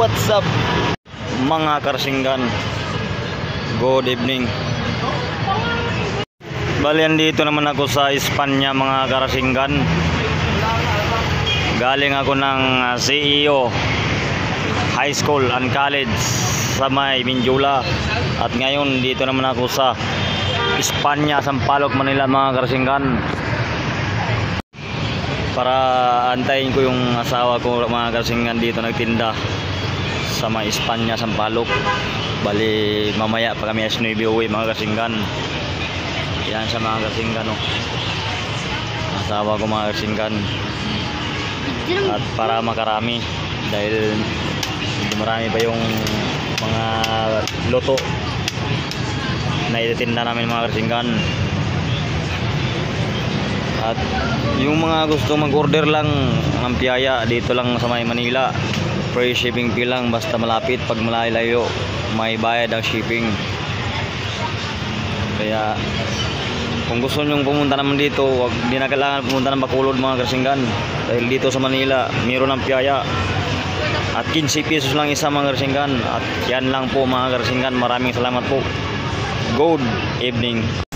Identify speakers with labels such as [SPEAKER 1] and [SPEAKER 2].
[SPEAKER 1] What's up mga karsinggan? Good evening. Bali, andito naman ako sa Espanya mga karsinggan. Galing ako ng CEO High School and College sa may Minjula. At ngayon dito naman ako sa Espanya, Sampaloc, Manila mga karsinggan, para antayin ko yung asawa ko mga karsinggan. Dito nagtinda sa may Espanya, Sampaloc. Bali mamaya pa kami as 9 uwi mga karsinggan. Yan sa mga karsinggan, oh. Asawa ko mga karsinggan. At para makarami, dahil marami pa yung mga loto na ititinda namin mga karsinggan. At yung mga gusto mag-order lang ng piyaya, dito lang sa may Manila, free shipping fee lang basta malapit. Pag malayo may bayad ang shipping. Kaya kung gusto nyong pumunta naman dito, wag di na kailangan pumunta ng Bacolod mga karsinggan, dahil dito sa Manila mayroon ng piyaya at 15 pesos lang isa mga karsinggan. At yan lang po mga karsinggan. Maraming salamat po. Good evening.